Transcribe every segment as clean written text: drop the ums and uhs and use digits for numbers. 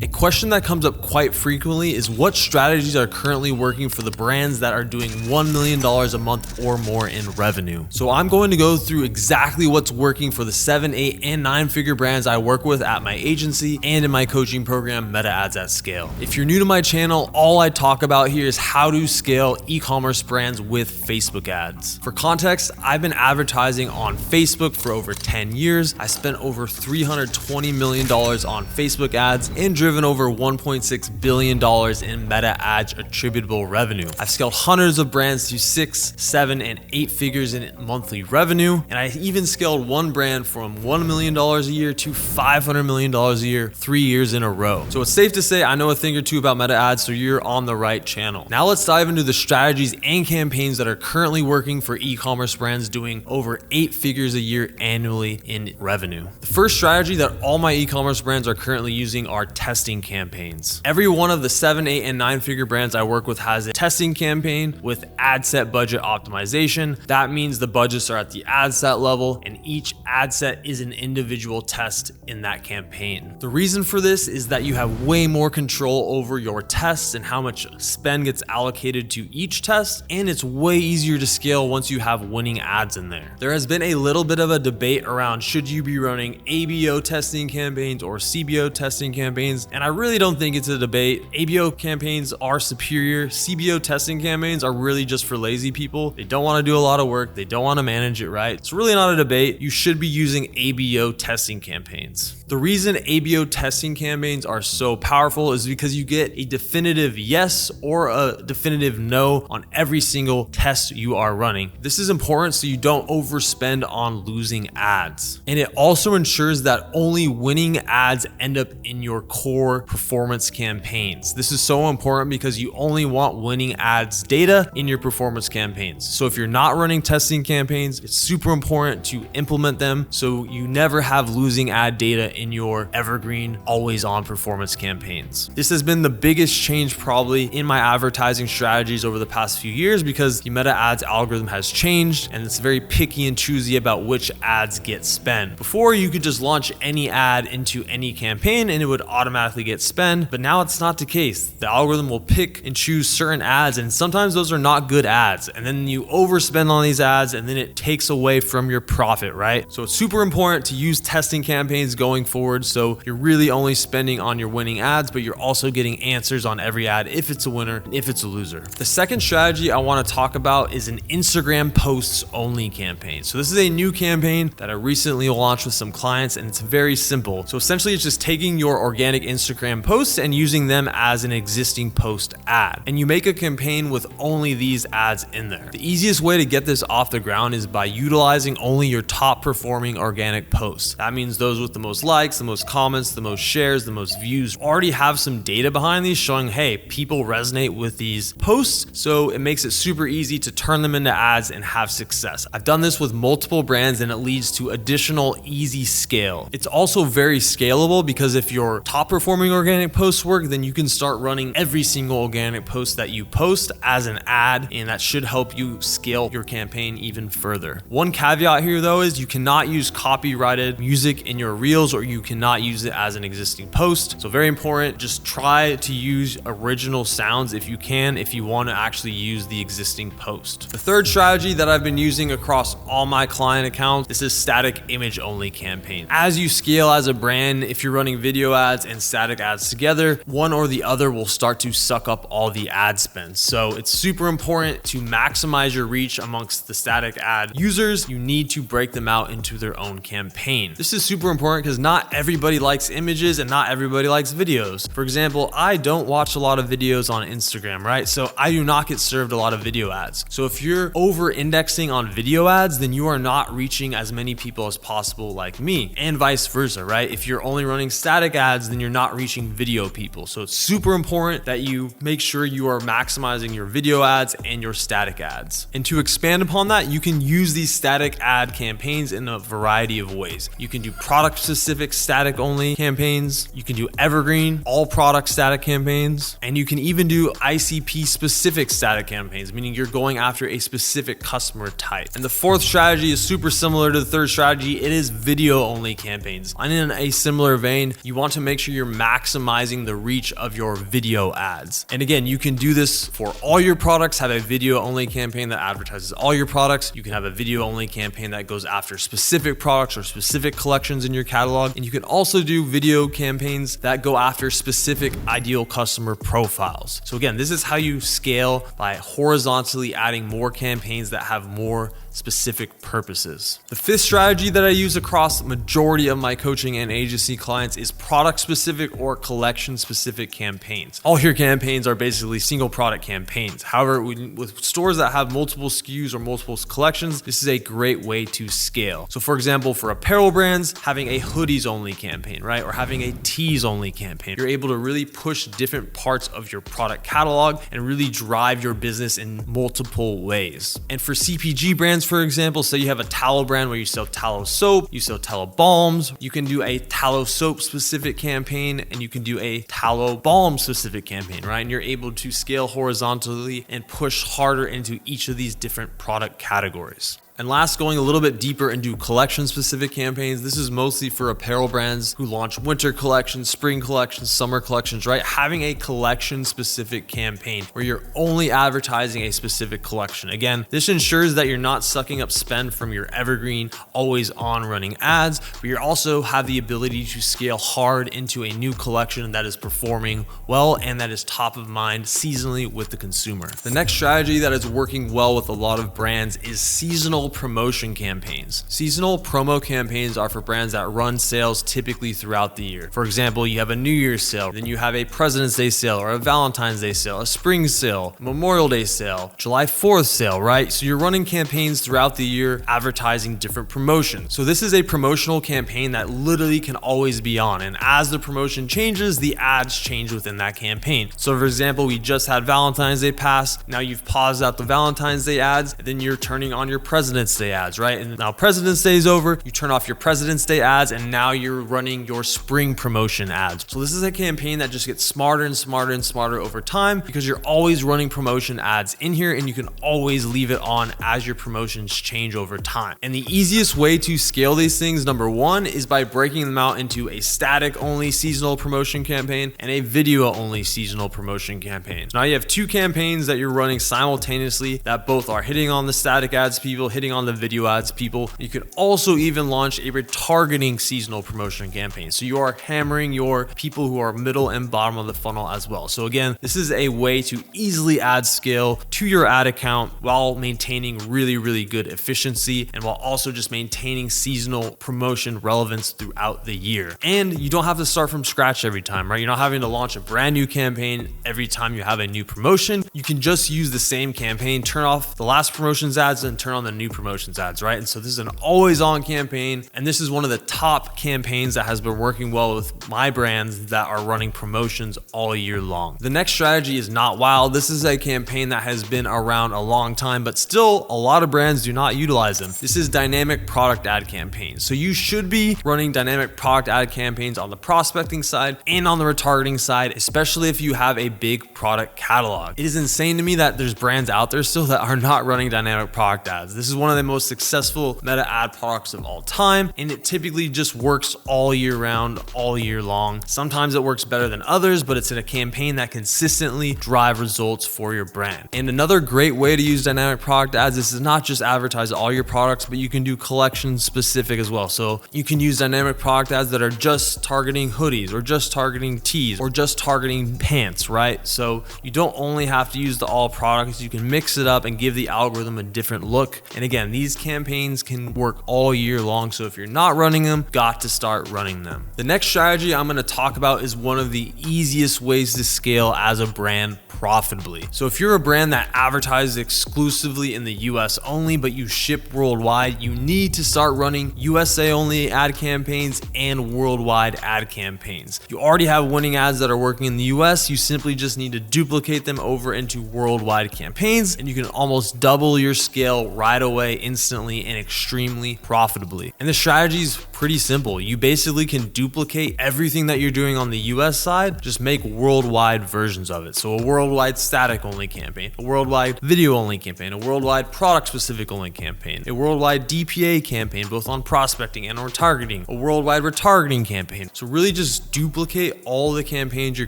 A question that comes up quite frequently is what strategies are currently working for the brands that are doing $1 million a month or more in revenue. So I'm going to go through exactly what's working for the 7, 8, and 9-figure brands I work with at my agency and in my coaching program, Meta Ads at Scale. If you're new to my channel, all I talk about here is how to scale e-commerce brands with Facebook ads. For context, I've been advertising on Facebook for over 10 years. I spent over $320 million on Facebook ads and driven over $1.6 billion in Meta Ads attributable revenue. I've scaled hundreds of brands to 6, 7, and 8 figures in monthly revenue. And I even scaled one brand from $1 million a year to $500 million a year, 3 years in a row. So it's safe to say I know a thing or two about Meta Ads, so you're on the right channel. Now let's dive into the strategies and campaigns that are currently working for e-commerce brands doing over 8 figures a year annually in revenue. The first strategy that all my e-commerce brands are currently using are testing campaigns. Every one of the 7, 8, and 9-figure brands I work with has a testing campaign with ad set budget optimization. That means the budgets are at the ad set level and each ad set is an individual test in that campaign. The reason for this is that you have way more control over your tests and how much spend gets allocated to each test, and it's way easier to scale once you have winning ads in there. There has been a little bit of a debate around should you be running ABO testing campaigns or CBO testing campaigns, and I really don't think it's a debate. ABO campaigns are superior. CBO testing campaigns are really just for lazy people. They don't want to do a lot of work. They don't want to manage it right. It's really not a debate. You should be using ABO testing campaigns. The reason ABO testing campaigns are so powerful is because you get a definitive yes or a definitive no on every single test you are running. This is important so you don't overspend on losing ads. And it also ensures that only winning ads end up in your core performance campaigns. This is so important because you only want winning ads data in your performance campaigns. So if you're not running testing campaigns, it's super important to implement them so you never have losing ad data in your evergreen, always on performance campaigns. This has been the biggest change probably in my advertising strategies over the past few years because the Meta Ads algorithm has changed and it's very picky and choosy about which ads get spent. Before, you could just launch any ad into any campaign and it would automatically get spent, but now it's not the case. The algorithm will pick and choose certain ads, and sometimes those are not good ads, and then you overspend on these ads and then it takes away from your profit, right? So it's super important to use testing campaigns going forward so you're really only spending on your winning ads, but you're also getting answers on every ad if it's a winner and if it's a loser. The second strategy I want to talk about is an Instagram posts only campaign. So this is a new campaign that I recently launched with some clients, and it's very simple. So essentially it's just taking your organic Instagram posts and using them as an existing post ad. And you make a campaign with only these ads in there. The easiest way to get this off the ground is by utilizing only your top performing organic posts. That means those with the most likes, the most comments, the most shares, the most views. Already have some data behind these showing, hey, people resonate with these posts. So it makes it super easy to turn them into ads and have success. I've done this with multiple brands and it leads to additional easy scale. It's also very scalable because if your top performing organic posts work, then you can start running every single organic post that you post as an ad, and that should help you scale your campaign even further. One caveat here though is you cannot use copyrighted music in your reels, or you cannot use it as an existing post. So very important, just try to use original sounds if you can, if you want to actually use the existing post. The third strategy that I've been using across all my client accounts, this is static image only campaign. As you scale as a brand, if you're running video ads and static ads together, one or the other will start to suck up all the ad spend. So it's super important to maximize your reach amongst the static ad users. You need to break them out into their own campaign. This is super important because not everybody likes images and not everybody likes videos. For example, I don't watch a lot of videos on Instagram, right? So I do not get served a lot of video ads. So if you're over indexing on video ads, then you are not reaching as many people as possible like me, and vice versa, right? If you're only running static ads, then you're not reaching video people. So it's super important that you make sure you are maximizing your video ads and your static ads. And to expand upon that, you can use these static ad campaigns in a variety of ways. You can do product specific specific static only campaigns. You can do evergreen, all product static campaigns, and you can even do ICP specific static campaigns, meaning you're going after a specific customer type. And the fourth strategy is super similar to the third strategy. It is video only campaigns. And in a similar vein, you want to make sure you're maximizing the reach of your video ads. And again, you can do this for all your products, have a video only campaign that advertises all your products. You can have a video only campaign that goes after specific products or specific collections in your catalog. And you can also do video campaigns that go after specific ideal customer profiles. So again, this is how you scale, by horizontally adding more campaigns that have more specific purposes. The fifth strategy that I use across the majority of my coaching and agency clients is product specific or collection specific campaigns. All your campaigns are basically single product campaigns. However, with stores that have multiple SKUs or multiple collections, this is a great way to scale. So for example, for apparel brands, having a hoodies only campaign, right? Or having a tees only campaign, you're able to really push different parts of your product catalog and really drive your business in multiple ways. And for CPG brands, for example, say you have a tallow brand where you sell tallow soap, you sell tallow balms, you can do a tallow soap specific campaign and you can do a tallow balm specific campaign, right? And you're able to scale horizontally and push harder into each of these different product categories. And last, going a little bit deeper into collection specific campaigns. This is mostly for apparel brands who launch winter collections, spring collections, summer collections, right? Having a collection specific campaign where you're only advertising a specific collection. Again, this ensures that you're not sucking up spend from your evergreen, always on running ads, but you also have the ability to scale hard into a new collection that is performing well and that is top of mind seasonally with the consumer. The next strategy that is working well with a lot of brands is seasonal promotion campaigns. Seasonal promo campaigns are for brands that run sales typically throughout the year. For example, you have a New Year's sale, then you have a President's Day sale or a Valentine's Day sale, a spring sale, Memorial Day sale, July 4th sale, right? So you're running campaigns throughout the year advertising different promotions. So this is a promotional campaign that literally can always be on. And as the promotion changes, the ads change within that campaign. So for example, we just had Valentine's Day pass. Now you've paused out the Valentine's Day ads, and then you're turning on your President's Day ads, right? And now President's Day is over, you turn off your President's Day ads, and now you're running your spring promotion ads. So this is a campaign that just gets smarter and smarter and smarter over time because you're always running promotion ads in here and you can always leave it on as your promotions change over time. And the easiest way to scale these things, number one, is by breaking them out into a static only seasonal promotion campaign and a video only seasonal promotion campaign. Now you have two campaigns that you're running simultaneously that both are hitting on the static ads people, hitting on the video ads people. You could also even launch a retargeting seasonal promotion campaign. So you are hammering your people who are middle and bottom of the funnel as well. So again, this is a way to easily add scale to your ad account while maintaining really, really good efficiency and while also just maintaining seasonal promotion relevance throughout the year. And you don't have to start from scratch every time, right? You're not having to launch a brand new campaign every time you have a new promotion. You can just use the same campaign, turn off the last promotions ads and turn on the new promotions ads, right? And so this is an always on campaign. And this is one of the top campaigns that has been working well with my brands that are running promotions all year long. The next strategy is not wild. This is a campaign that has been around a long time, but still a lot of brands do not utilize them. This is dynamic product ad campaigns. So you should be running dynamic product ad campaigns on the prospecting side and on the retargeting side, especially if you have a big product catalog. It is insane to me that there's brands out there still that are not running dynamic product ads. This is one of the most successful meta ad products of all time, and it typically just works all year round, all year long. Sometimes it works better than others, but it's in a campaign that consistently drive results for your brand. And another great way to use dynamic product ads, this is not just advertise all your products, but you can do collection specific as well. So you can use dynamic product ads that are just targeting hoodies or just targeting tees or just targeting pants, right? So you don't only have to use the all products, you can mix it up and give the algorithm a different look. And again, these campaigns can work all year long. So if you're not running them, got to start running them. The next strategy I'm going to talk about is one of the easiest ways to scale as a brand profitably. So if you're a brand that advertises exclusively in the US only, but you ship worldwide, you need to start running USA only ad campaigns and worldwide ad campaigns. You already have winning ads that are working in the US. You simply just need to duplicate them over into worldwide campaigns, and you can almost double your scale right away, instantly, and extremely profitably. And the strategy is pretty simple. You basically can duplicate everything that you're doing on the US side, just make worldwide versions of it. So a worldwide static only campaign, a worldwide video only campaign, a worldwide product specific only campaign, a worldwide DPA campaign, both on prospecting and retargeting, a worldwide retargeting campaign. So really just duplicate all the campaigns you're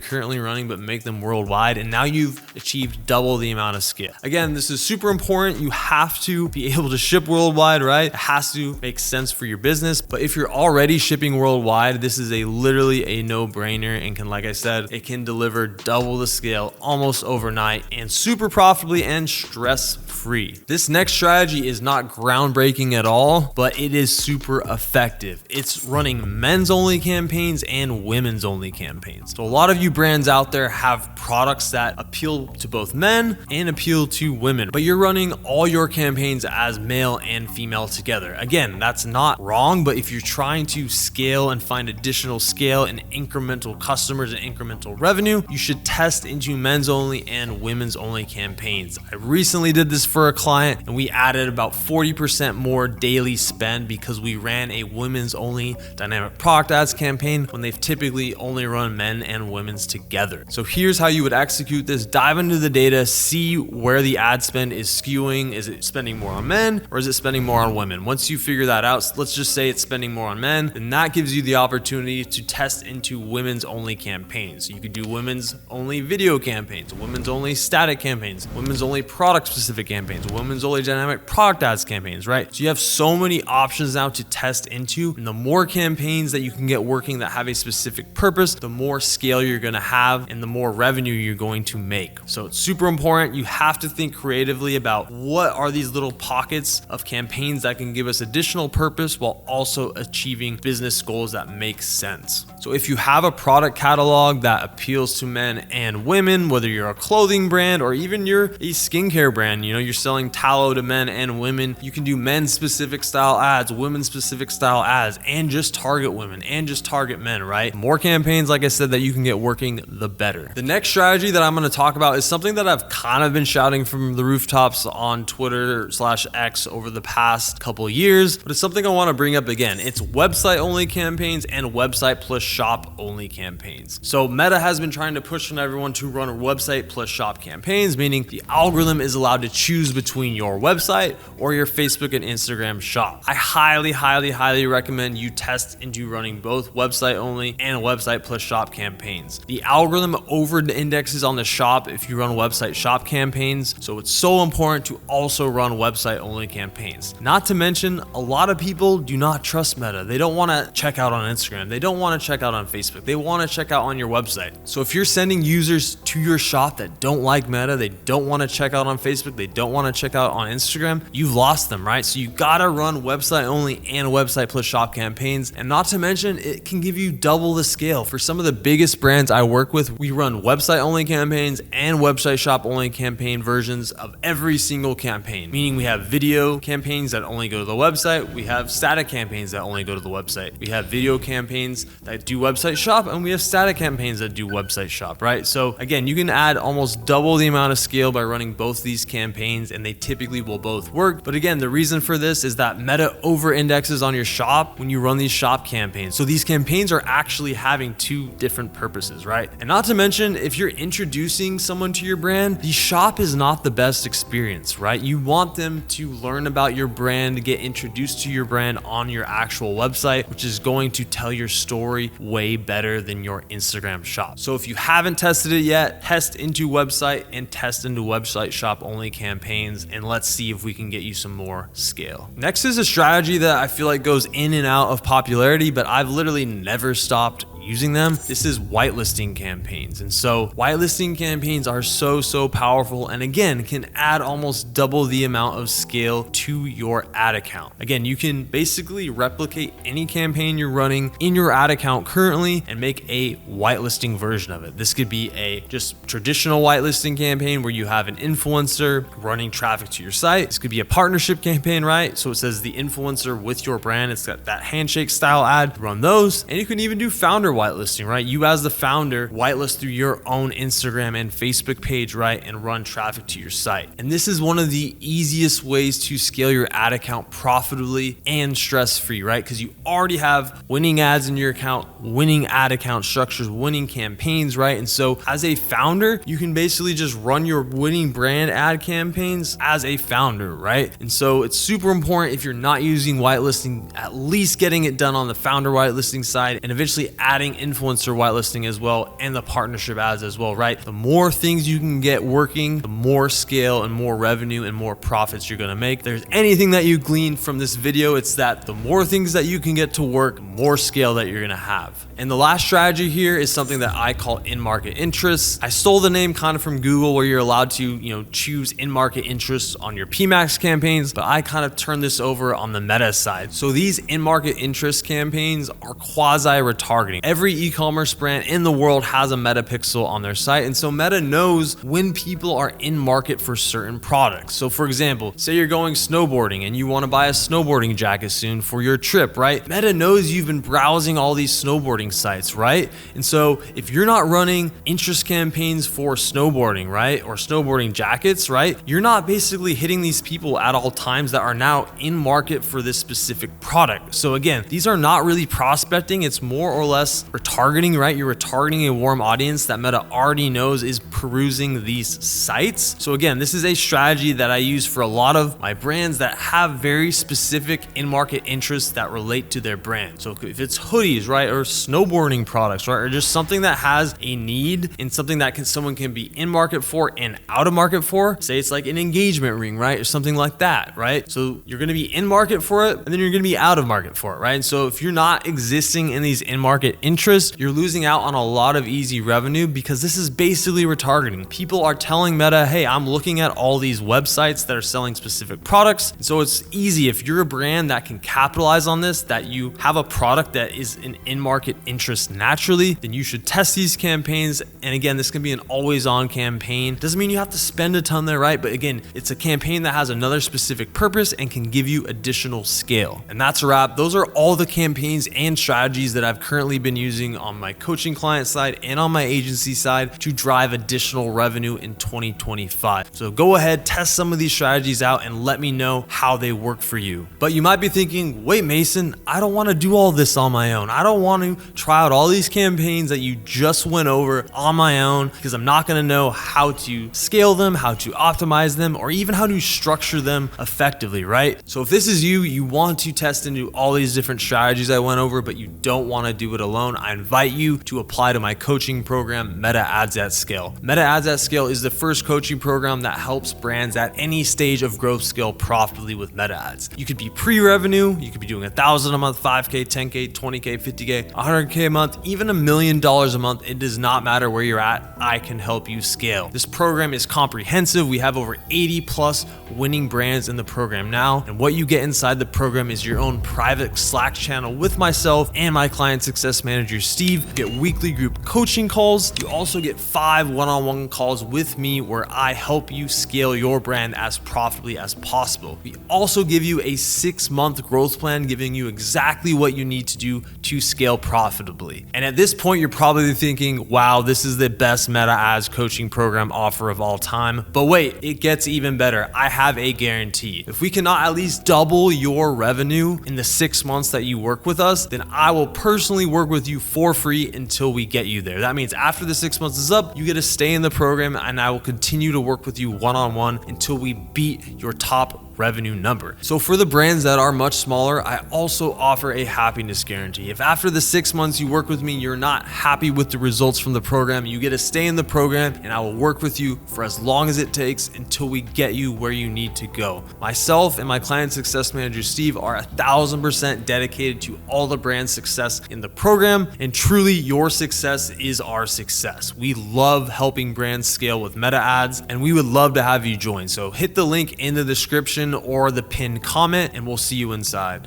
currently running, but make them worldwide. And now you've achieved double the amount of scale. Again, this is super important. You have to be able to ship worldwide, right? It has to make sense for your business. But if you're already shipping worldwide, this is literally a no-brainer, and can, like I said, it can deliver double the scale almost overnight and super profitably and stress-free. This next strategy is not groundbreaking at all, but it is super effective. It's running men's only campaigns and women's only campaigns. So a lot of you brands out there have products that appeal to both men and appeal to women, but you're running all your campaigns as male and female together. Again, that's not wrong, but if you're trying to scale and find additional scale and incremental customers and incremental revenue, you should test into men's only and women's only campaigns. I recently did this for a client and we added about 40% more daily spend because we ran a women's only dynamic product ads campaign when they've typically only run men and women's together. So here's how you would execute this. Dive into the data, see where the ad spend is skewing. Is it spending more on men or is it spending more on women? Once you figure that out, let's just say it's spending more on men, then that gives you the opportunity to test into women's only campaigns. You could do women's only video campaigns, women's only static campaigns, women's only product specific campaigns, women's only dynamic product ads campaigns, right? So you have so many options now to test into, and the more campaigns that you can get working that have a specific purpose, the more scale you're gonna have and the more revenue you're going to make. So it's super important. You have to think creatively about what are these little pockets of campaigns that can give us additional purpose while also achieving business goals that make sense. So if you have a product catalog that appeals to men and women, whether you're a clothing brand or even you're a skincare brand, you're selling tallow to men and women, you can do men's specific style ads, women's specific style ads, and just target women and just target men, right? More campaigns, like I said, that you can get working, the better. The next strategy that I'm going to talk about is something that I've kind of been shouting from the rooftops on Twitter/X over the past couple of years, but it's something I want to bring up again. It's website only campaigns and website plus shop only campaigns. So Meta has been trying to push on everyone to run website plus shop campaigns, meaning the algorithm is allowed to choose between your website or your Facebook and Instagram shop. I highly recommend you test into running both website only and website plus shop campaigns. The algorithm over indexes on the shop if you run website shop campaigns, so it's so important to also run website only campaigns. Not to mention, a lot of people do not trust Meta. They don't want to check out on Instagram. They don't want to check out on Facebook. They want to check out on your website. So if you're sending users to your shop that don't like Meta, they don't want to check out on Facebook, they don't want to check out on Instagram, you've lost them, right? So you gotta run website only and website plus shop campaigns. And not to mention, it can give you double the scale. For some of the biggest brands I work with, we run website only campaigns and website shop only campaign versions of every single campaign, meaning we have video campaigns that only go to the website, we have static campaigns that only go to the website, we have video campaigns that do website shop, and we have static campaigns that do website shop, right? So again, you can add almost double the amount of scale by running both these campaigns, and they typically will both work. But again, the reason for this is that Meta over indexes on your shop when you run these shop campaigns. So these campaigns are actually having two different purposes, right? And not to mention, if you're introducing someone to your brand, the shop is not the best experience, right? You want them to learn about your brand, get introduced to your brand on your actual website, which is going to tell your story way better than your Instagram shop. So if you haven't tested it yet, test into website and test into website shop only campaigns, and let's see if we can get you some more scale. Next is a strategy that I feel like goes in and out of popularity, but I've literally never stopped using them. This is whitelisting campaigns. And so whitelisting campaigns are so powerful, and again, can add almost double the amount of scale to your ad account. Again, you can basically replicate any campaign you're running in your ad account currently and make a whitelisting version of it. This could be a just traditional whitelisting campaign where you have an influencer running traffic to your site. This could be a partnership campaign, right? So it says the influencer with your brand. It's got that handshake style ad. Run those, and you can even do founder whitelisting, right? You as the founder whitelist through your own Instagram and Facebook page, right? And run traffic to your site. And this is one of the easiest ways to scale your ad account profitably and stress-free, right? Because you already have winning ads in your account, winning ad account structures, winning campaigns, right? And so as a founder, you can basically just run your winning brand ad campaigns as a founder, right? And so it's super important, if you're not using whitelisting, at least getting it done on the founder whitelisting side and eventually adding influencer whitelisting as well and the partnership ads as well, right? The more things you can get working, the more scale and more revenue and more profits you're gonna make. If there's anything that you glean from this video, it's that the more things that you can get to work, the more scale that you're gonna have. And the last strategy here is something that I call in-market interests. I stole the name kind of from Google, where you're allowed to, choose in-market interests on your PMAX campaigns, but I kind of turned this over on the Meta side. So these in-market interest campaigns are quasi-retargeting. Every e-commerce brand in the world has a Meta pixel on their site, and so Meta knows when people are in market for certain products. So for example, say you're going snowboarding and you want to buy a snowboarding jacket soon for your trip, right? Meta knows you've been browsing all these snowboarding sites, right? And so if you're not running interest campaigns for snowboarding, right, or snowboarding jackets, right, you're not basically hitting these people at all times that are now in market for this specific product. So again, these are not really prospecting, it's more or less retargeting, right? You're retargeting a warm audience that Meta already knows is perusing these sites. So again, this is a strategy that I use for a lot of my brands that have very specific in-market interests that relate to their brand. So if it's hoodies, right, or snowboarding products, right, or just something that has a need and something that someone can be in market for and out of market for, say it's like an engagement ring, right, or something like that, right? So you're gonna be in market for it, and then you're gonna be out of market for it, right? And so if you're not existing in these in-market interests, you're losing out on a lot of easy revenue, because this is basically retargeting. People are telling Meta, hey, I'm looking at all these websites that are selling specific products. And so it's easy, if you're a brand that can capitalize on this, that you have a product that is an in-market interest naturally, then you should test these campaigns. And again, this can be an always-on campaign. Doesn't mean you have to spend a ton there, right? But again, it's a campaign that has another specific purpose and can give you additional scale. And that's a wrap. Those are all the campaigns and strategies that I've currently been using on my coaching client side and on my agency side to drive additional revenue in 2025. So go ahead, test some of these strategies out and let me know how they work for you. But you might be thinking, wait, Mason, I don't want to do all this on my own. I don't want to try out all these campaigns that you just went over on my own, because I'm not going to know how to scale them, how to optimize them, or even how to structure them effectively, right? So if this is you, you want to test into all these different strategies I went over, but you don't want to do it alone, I invite you to apply to my coaching program, Meta Ads at Scale. Meta Ads at Scale is the first coaching program that helps brands at any stage of growth scale profitably with Meta Ads. You could be pre-revenue, you could be doing $1,000 a month, 5K, 10K, 20K, 50K, 100K a month, even $1 million a month. It does not matter where you're at, I can help you scale. This program is comprehensive. We have over 80 plus winning brands in the program now. And what you get inside the program is your own private Slack channel with myself and my client success manager, Steve. You get weekly group coaching calls. You also get 5 one-on-one calls with me where I help you scale your brand as profitably as possible. We also give you a 6-month growth plan, giving you exactly what you need to do to scale profitably. And at this point, you're probably thinking, wow, this is the best Meta Ads coaching program offer of all time. But wait, it gets even better. I have a guarantee. If we cannot at least double your revenue in the 6 months that you work with us, then I will personally work with you for free until we get you there. That means after the 6 months is up, you get to stay in the program, and I will continue to work with you one-on-one until we beat your top revenue number. So for the brands that are much smaller, I also offer a happiness guarantee. If after the 6 months you work with me, you're not happy with the results from the program, you get to stay in the program, and I will work with you for as long as it takes until we get you where you need to go. Myself and my client success manager, Steve, are 1,000% dedicated to all the brand success in the program, and truly your success is our success. We love helping brands scale with Meta Ads, and we would love to have you join. So hit the link in the description or the pinned comment, and we'll see you inside.